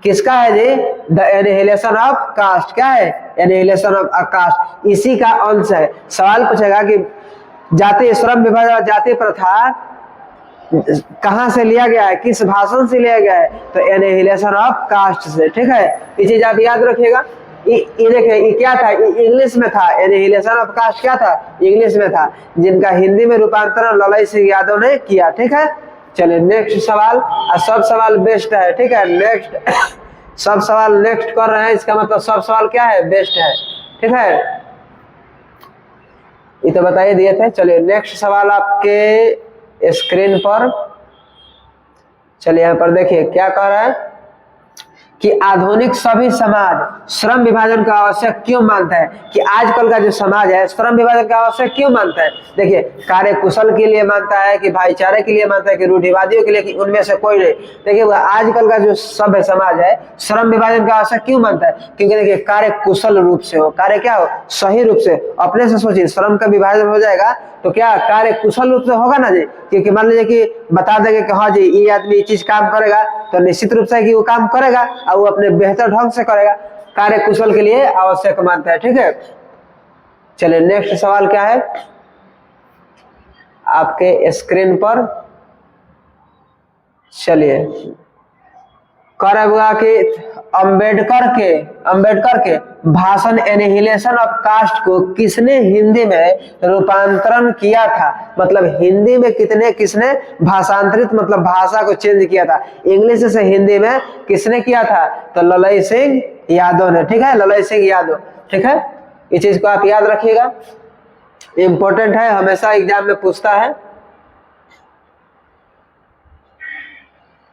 किसका है जी, द एनिहिलेशन ऑफ कास्ट। क्या है, एनिहिलेशन ऑफ कास्ट, इसी का अंश है। सवाल पूछेगा कि जाति श्रम विभाजन और जाति प्रथा कहां से लिया गया है, किस भाषण से लिया गया है, तो एनिहिलेशन ऑफ कास्ट से। ठीक है, ये चीज आप याद रखिएगा। ये देखिए ये क्या था, इंग्लिश में था, एनिहिलेशन ऑफ कास्ट क्या था, इंग्लिश में था, जिनका हिंदी में रूपांतरण ललाई सिंह यादव ने किया। ठीक है, चलिए नेक्स्ट सवाल, सब सवाल बेस्ट है। ठीक है, नेक्स्ट सब सवाल नेक्स्ट कर रहे हैं, इसका मतलब सब सवाल क्या है, बेस्ट है। ठीक है, ये तो बताइए दिए थे। चलिए नेक्स्ट सवाल आपके स्क्रीन पर, चलिए यहाँ पर देखिए क्या कह रहा है कि आधुनिक सभी समाज श्रम विभाजन का आवश्यक क्यों मानता है। कि आजकल का जो समाज है श्रम विभाजन का आवश्यक क्यों मानता है। देखिए कार्य कुशल के लिए मानता है, कि भाईचारे के लिए मानता है, कि रूढ़िवादियों के लिए, कि उनमें से कोई नहीं। देखिए आजकल का जो सभ्य समाज है श्रम विभाजन का आवश्यक क्यों मानता है, क्योंकि देखिए कार्य कुशल रूप से हो, कार्य क्या हो, सही रूप से। अपने से सोचिए, श्रम का विभाजन हो जाएगा तो क्या कार्य कुशल रूप से होगा ना जी। क्योंकि मान लीजिए कि बता देंगे कि हाँ जी ये आदमी ये चीज काम करेगा, तो निश्चित रूप से कि वो काम करेगा और वो अपने बेहतर ढंग से करेगा। कार्य कुशल के लिए आवश्यक मानता है। ठीक है, चलिए नेक्स्ट सवाल क्या है आपके स्क्रीन पर, चलिए कह रहा हुआ कि अंबेडकर के भाषण एनिहिलेशन ऑफ कास्ट को किसने हिंदी में रूपांतरण किया था। मतलब हिंदी में किसने भाषांतरित मतलब भाषा को चेंज किया था, इंग्लिश से हिंदी में किसने किया था, तो ललाई सिंह यादव ने। ठीक है, ललाई सिंह यादव। ठीक है, इस चीज को आप याद रखिएगा, इंपॉर्टेंट है, हमेशा एग्जाम में पूछता है।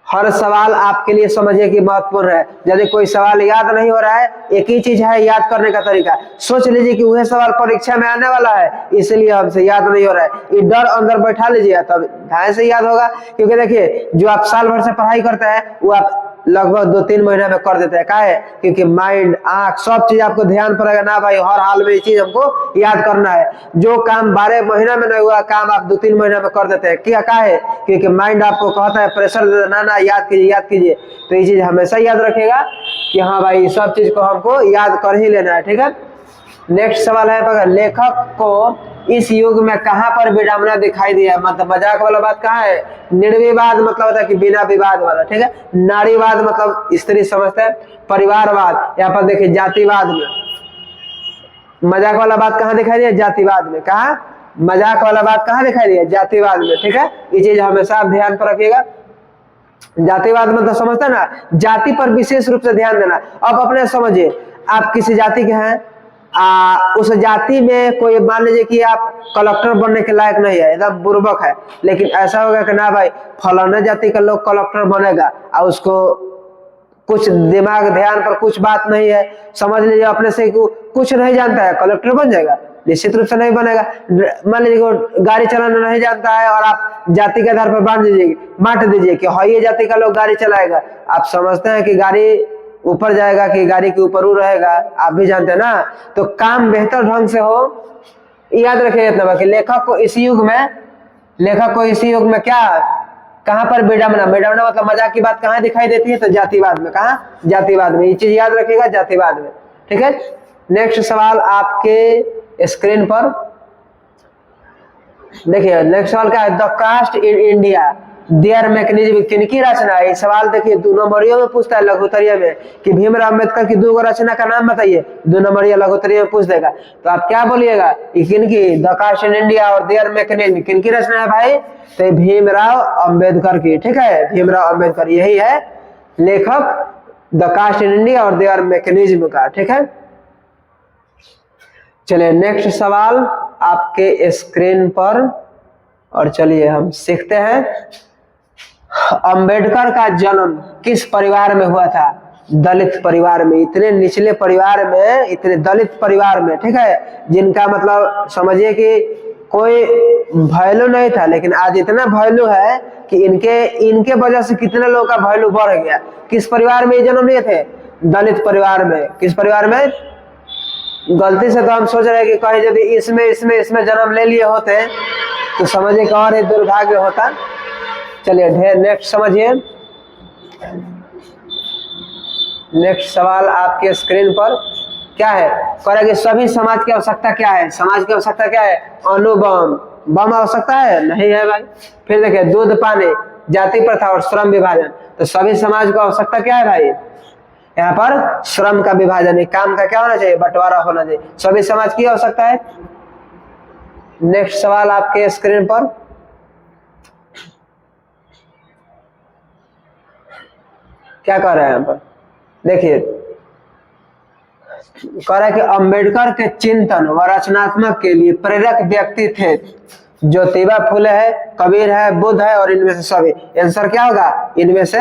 हर सवाल आपके लिए समझिए कि महत्वपूर्ण है। यदि कोई सवाल याद नहीं हो रहा है, एक ही चीज है याद करने का तरीका, सोच लीजिए कि वह सवाल परीक्षा में आने वाला है, इसलिए हमसे याद नहीं हो रहा है, ये डर अंदर बैठा लीजिए, तब ध्यान से याद होगा। क्योंकि देखिए जो आप साल भर से पढ़ाई करते हैं वो आप लगभग 2-3 महीना में कर देते हैं। क्या है, क्योंकि माइंड आंख सब चीज आपको ध्यान पड़ेगा ना भाई, हर हाल में ये चीज हमको याद करना है। जो काम 12 महीना में नहीं हुआ काम आप 2-3 महीना में कर देते हैं। क्या है, क्योंकि माइंड आपको कहता है प्रेशर ना याद कीजिए। तो ये चीज हमेशा याद रखेगा कि हाँ भाई सब चीज को हमको याद कर ही लेना है। ठीक है, नेक्स्ट सवाल है, लेखक को इस युग में कहां पर विडंबना दिखाई दिया। मतलब मजाक वाला बात कहाँ है, निर्विवाद मतलब होता है कि बिना विवाद वाला। ठीक है, नारीवाद मतलब स्त्री समझते हैं, परिवारवाद, यहाँ पर देखिए जातिवाद में मजाक वाला बात कहाँ दिखाई दिया, जातिवाद में। कहा मजाक वाला बात कहाँ दिखाई दिया, जातिवाद में। ठीक है, ये चीज हमेशा आप ध्यान पर रखिएगा। जातिवाद मतलब समझते हैं ना, जाति पर विशेष रूप से ध्यान देना। अब अपने समझिए, आप किसी जाति के हैं, उस जाति में कोई मान लीजिए कि आप कलेक्टर बनने के लायक नहीं है, एकदम बुर्बक है, लेकिन ऐसा होगा कि ना भाई फलाना जाति का लोग कलेक्टर बनेगा और उसको कुछ दिमाग ध्यान पर कुछ बात नहीं है, समझ लीजिए अपने से कुछ नहीं जानता है, कलेक्टर बन जाएगा, निश्चित रूप से नहीं बनेगा। मान लीजिए गाड़ी चलाना नहीं जानता है और आप जाति के आधार पर बांट दीजिए कि हाँ ये जाति का लोग गाड़ी चलाएगा, आप समझते हैं कि गाड़ी ऊपर जाएगा कि गाड़ी के ऊपर रहेगा, आप भी जानते हैं ना। तो काम बेहतर ढंग से हो याद रखिए इतना कि लेखक को इस युग में क्या, कहाँ पर विडम्बना, विडम्बना मतलब मजाक की बात कहाँ दिखाई देती है, तो जातिवाद में। कहाँ? जातिवाद में। ये चीज याद रखिएगा, जातिवाद में। ठीक है। नेक्स्ट सवाल आपके स्क्रीन पर देखिए। नेक्स्ट सवाल क्या है? The caste in India their mechanism, किनकी रचना है? सवाल देखिए 2 नंबरियों में पूछता है लघुत्तरीय में कि भीमराव अम्बेडकर की 2 रचना का नाम बताइए। 2 नंबरिया लघुत्तरीय में पूछ देगा, तो आप क्या बोलिएगा? किनकी? द कास्ट इन इंडिया और देयर मैकेनिज्म, किनकी रचना है भाई? तो भीमराव अम्बेडकर की। ठीक है, भीमराव अम्बेडकर यही है लेखक द कास्ट इन इंडिया और देयर मैकेनिज्म का। ठीक है। चलिए नेक्स्ट सवाल आपके स्क्रीन पर, और चलिए हम सीखते हैं। अंबेडकर का जन्म किस परिवार में हुआ था? दलित परिवार में। इतने निचले परिवार में, इतने दलित परिवार में, ठीक है, जिनका मतलब समझिए कि कोई वैल्यू नहीं था, लेकिन आज इतना वैल्यू है कि इनके वजह से कितने लोगों का वैल्यू बढ़ गया। किस परिवार में जन्म लिए थे? दलित परिवार में। किस परिवार में? गलती से तो हम सोच रहे हैं कि कहीं यदि इसमें जन्म ले लिए होते तो समझिए कि और दुर्भाग्य होता। चलिए नेक्स्ट समझिए। नेक्स्ट सवाल आपके स्क्रीन पर क्या है? करेंगे सभी समाज की आवश्यकता क्या है? समाज की आवश्यकता क्या है? अणुबम। बम आवश्यकता है? नहीं है भाई। फिर देखिए दूध पानी, जाति प्रथा और श्रम विभाजन। तो सभी समाज को आवश्यकता क्या है भाई? यहाँ पर श्रम का विभाजन, काम का क्या होना चाहिए? बंटवारा होना चाहिए। सभी समाज की आवश्यकता है। नेक्स्ट सवाल आपके स्क्रीन पर क्या कह रहे हैं? यहाँ पर देखिए कह रहा है कि अंबेडकर के चिंतन व रचनात्मक के लिए प्रेरक व्यक्ति थे ज्योतिबा फुले है, कबीर है, बुद्ध है और इनमें से सभी। आंसर क्या होगा? इनमें से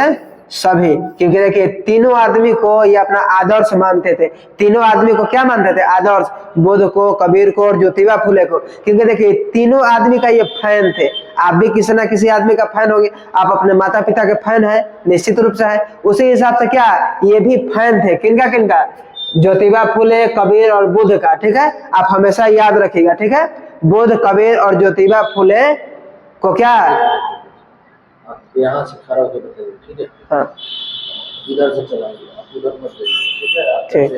सभी। क्योंकि देखिए तीनों आदमी को ये अपना आदर्श मानते थे। तीनों आदमी को क्या मानते थे? आदर्श। बुद्ध को, कबीर को और ज्योतिबा फुले को। क्योंकि देखिए तीनों आदमी का ये फैन थे। आप भी किसी ना किसी आदमी का फैन होंगे। आप अपने माता पिता के फैन है, निश्चित रूप से है। उसी हिसाब से क्या ये भी फैन थे। किनका किनका? ज्योतिबा फुले, कबीर और बुद्ध का। ठीक है, आप हमेशा याद रखिएगा। ठीक है, बुद्ध, कबीर और ज्योतिबा फुले को क्या? यहाँ से खड़ा होकर बताइए। ठीक है, हाँ इधर से चलाइए, आप उधर मत जाइए। ठीक है, आप ठीक।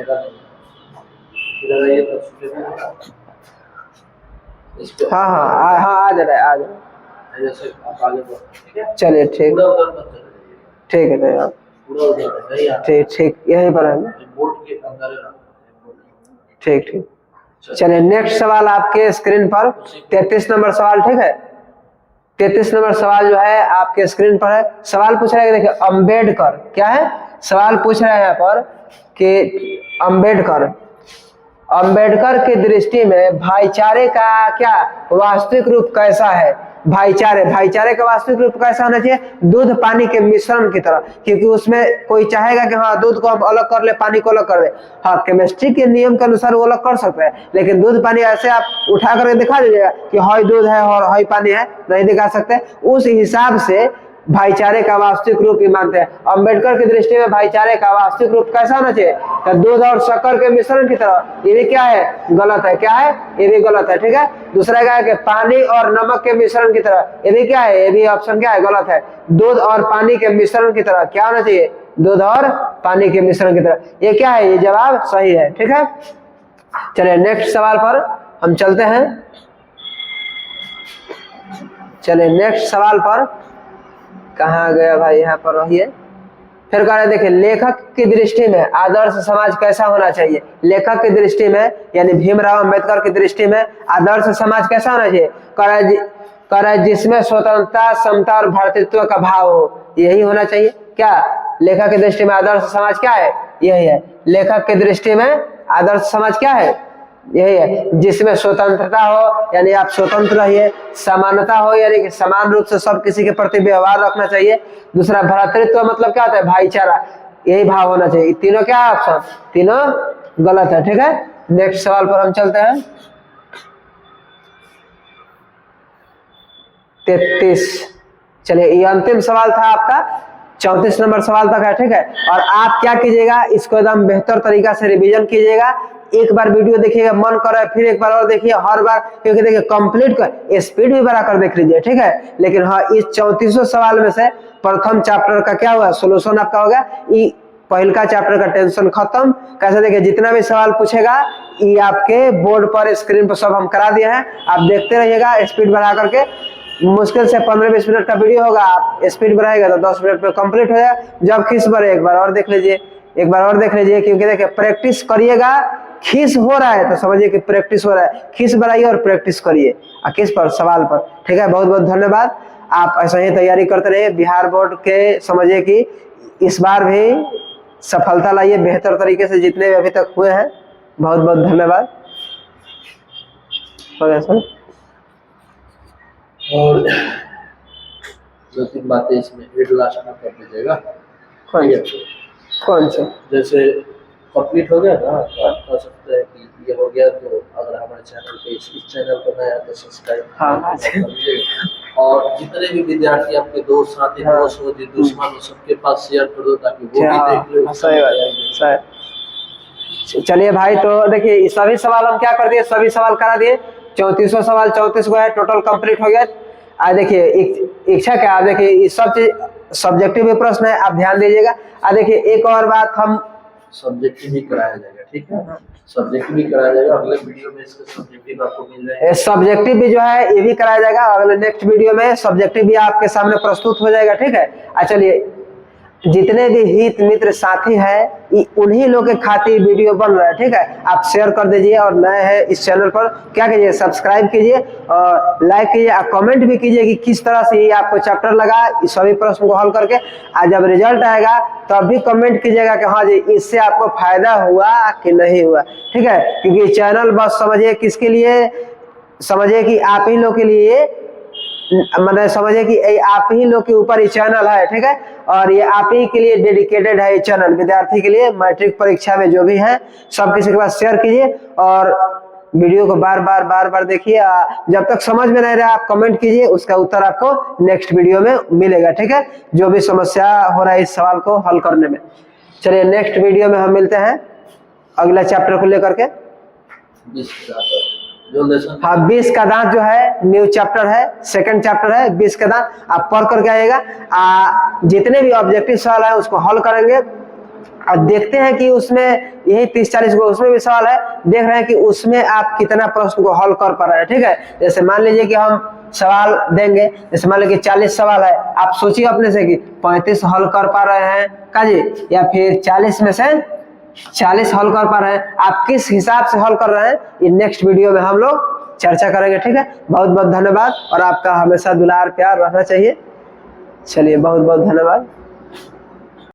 इधर आइए तो इस पे। हाँ हाँ हाँ, आ जा रहा है, आ जा रहा है। जैसे आप आगे बढ़ो। ठीक है, चलिए ठीक, पूरा उधर मत चलाइए। ठीक है। नहीं आप पूरा उधर नहीं आता। ठीक ठीक, यहीं पर है। बोर्ड के अंदर है ना। ठीक ठीक। चलिए नेक्स्ट सवाल आपके स्क्रीन पर 33 नंबर सवाल। ठीक है, 33 नंबर सवाल जो है आपके स्क्रीन पर है। सवाल पूछ रहे हैं, देखिए अंबेडकर क्या है? सवाल पूछ रहे हैं यहाँ पर कि अंबेडकर की दृष्टि में भाईचारे का क्या वास्तविक रूप कैसा है? भाईचारे का वास्तविक रूप कैसा होना चाहिए? दूध पानी के मिश्रण की तरह। क्योंकि उसमें कोई चाहेगा कि हाँ दूध को हम अलग कर ले, पानी को अलग कर दे। हाँ, केमिस्ट्री के नियम के अनुसार वो अलग कर सकते हैं, लेकिन दूध पानी ऐसे आप उठा करके दिखा दीजिएगा कि हई दूध है और हई पानी है, नहीं दिखा सकते। उस हिसाब से भाईचारे का वास्तविक रूप ही मानते हैं। अंबेडकर की दृष्टि में भाईचारे का वास्तविक रूप कैसा होना चाहिए? तो दूध और शक्कर के मिश्रण की तरह। ये भी क्या है? गलत है। क्या है? ये भी गलत है। ठीक है, दूसरा क्या है कि पानी और नमक के मिश्रण की तरह। ये भी क्या है? ये भी ऑप्शन क्या है? गलत है। दूध और पानी के मिश्रण की तरह क्या होना चाहिए? दूध और पानी के मिश्रण की तरह। ये क्या है? ये जवाब सही है। ठीक है, चलिए नेक्स्ट सवाल पर हम चलते हैं। चलिए नेक्स्ट सवाल पर कहाँ गया भाई? यहाँ पर रहिए। फिर कह रहे देखिए लेखक की दृष्टि में आदर्श समाज कैसा होना चाहिए? लेखक की दृष्टि में यानी भीमराव अंबेडकर की दृष्टि में आदर्श समाज कैसा होना चाहिए? कह रहे जिसमें स्वतंत्रता, समता और भारतीयत्व का भाव हो, यही होना चाहिए। क्या लेखक की दृष्टि में आदर्श समाज क्या है? यही है। लेखक की दृष्टि में आदर्श समाज क्या है? यही है, जिसमें स्वतंत्रता हो यानी आप स्वतंत्र रहिए, समानता हो यानी कि समान रूप से सब किसी के प्रति व्यवहार रखना चाहिए। दूसरा भ्रातृत्व मतलब क्या होता है? भाईचारा, यही भाव होना चाहिए। तीनों क्या है? ऑप्शन तीनों गलत है। ठीक है, नेक्स्ट सवाल पर हम चलते हैं। 33, चलिए ये अंतिम सवाल था आपका 34 नंबर सवाल तक है, ठीक है। और आप क्या कीजिएगा, इसको एकदम बेहतर तरीका से रिवीजन कीजिएगा। एक बार वीडियो देखिएगा, मन कर रहा है फिर एक बार और देखिए, हर बार, क्योंकि देखिए कंप्लीट कर स्पीड भी बढ़ाकर देख लीजिए, ठीक है। लेकिन हाँ, इस 34 सवाल में से प्रथम चैप्टर का क्या हुआ, सोल्यूशन आपका होगा। पहल का चैप्टर का टेंशन खत्म। कैसे देखिए, जितना भी सवाल पूछेगा ये आपके बोर्ड पर स्क्रीन पर सब हम करा दिए हैं, आप देखते रहिएगा स्पीड बढ़ा करके। मुश्किल से 15-20 मिनट का वीडियो होगा, आप स्पीड बढ़ाएगा तो 10 मिनट में कंप्लीट हो जाए। जब खीस बढ़े एक बार और देख लीजिए, एक बार और देख लीजिए, क्योंकि देखिए प्रैक्टिस करिएगा। खीस हो रहा है तो समझिए कि प्रैक्टिस हो रहा है, खीस बढ़ाइए और प्रैक्टिस करिए किस पर, सवाल पर, ठीक है। बहुत बहुत धन्यवाद। आप ऐसा ही तैयारी करते रहिए। बिहार बोर्ड के समझिए कि इस बार भी सफलता लाइए बेहतर तरीके से, जितने भी अभी तक हुए हैं। बहुत बहुत धन्यवाद। और 2-3 बातें इसमें हेड लास्ट में कर दीजिएगा। कौन से? जैसे कंप्लीट हो गया ना, तो आप कह सकते हैं कि ये हो गया, तो अगर हमारे चैनल पे इस चैनल पर नया तो सब्सक्राइब कर लीजिएगा। और जितने भी विद्यार्थी आपके दोस्त साथी दोस्त हो, जो दुश्मन हो, सबके पास शेयर कर दो ताकि वो भी देख ले। सही बात है। चलिए भाई, तो देखिए सभी सवाल हम क्या कर दिए, सभी सवाल करा दिए। 34 सवाल 34 को है, टोटल कंप्लीट हो गया। आज देखिए इच्छा क्या, देखिए ये सब चीज सब्जेक्टिव भी प्रश्न है, आप ध्यान दीजिएगा। देखिए एक और बात, हम सब्जेक्टिव भी कराया जाएगा, ठीक है। सब्जेक्टिव भी कराया जाएगा, अगले वीडियो में इसका सब्जेक्टिव आपको मिल जाएगा। सब्जेक्टिव भी जो है ये भी कराया जाएगा, अगले नेक्स्ट वीडियो में सब्जेक्टिव भी आपके सामने प्रस्तुत हो जाएगा, ठीक है। चलिए, जितने भी हित मित्र साथी हैं उन्हीं लोग के खातिर वीडियो बन रहा है, ठीक है। आप शेयर कर दीजिए, और नए हैं इस चैनल पर क्या कीजिए, सब्सक्राइब कीजिए और लाइक कीजिए, और कमेंट भी कीजिए कि किस तरह से ये आपको चैप्टर लगा, इस सभी प्रश्न को हल करके। आज जब रिजल्ट आएगा तब भी कमेंट कीजिएगा कि हाँ जी इससे आपको फायदा हुआ कि नहीं हुआ, ठीक है। क्योंकि चैनल बस समझिए किसके लिए, समझिए कि आप ही लोग के लिए, मतलब समझिए कि आप ही लोग के ऊपर ये चैनल है, ठीक है। और ये आप ही के लिए डेडिकेटेड है ये चैनल, विद्यार्थी के लिए। मैट्रिक परीक्षा में जो भी है सब किसी के पास शेयर कीजिए, और वीडियो को बार बार देखिए। जब तक समझ में नहीं रहा आप कमेंट कीजिए, उसका उत्तर आपको नेक्स्ट वीडियो में मिलेगा, ठीक है। जो भी समस्या हो रहा है इस सवाल को हल करने में। चलिए नेक्स्ट वीडियो में हम मिलते हैं अगला चैप्टर को लेकर के। 20 का दांत जो है न्यू चैप्टर है, सेकंड चैप्टर है। 20 का दांत आप पढ़ करके आइएगा। जितने भी ऑब्जेक्टिव सवाल है उसको हल करेंगे, और देखते हैं कि उसमें यही 30-40 को उसमें भी सवाल है, देख रहे हैं कि उसमें आप कितना प्रश्न को हल कर पा रहे हैं, ठीक है। जैसे मान लीजिए कि हम सवाल देंगे, जैसे मान लीजिए 40 सवाल है, आप सोचिए अपने से कि 35 हल कर पा रहे हैं का जी, या फिर 40 में से 40 हल कर पा रहे हैं, आप किस हिसाब से हल कर रहे हैं, ये नेक्स्ट वीडियो में हम लोग चर्चा करेंगे, ठीक है। बहुत बहुत धन्यवाद, और आपका हमेशा दुलार प्यार रहना चाहिए। चलिए बहुत बहुत धन्यवाद।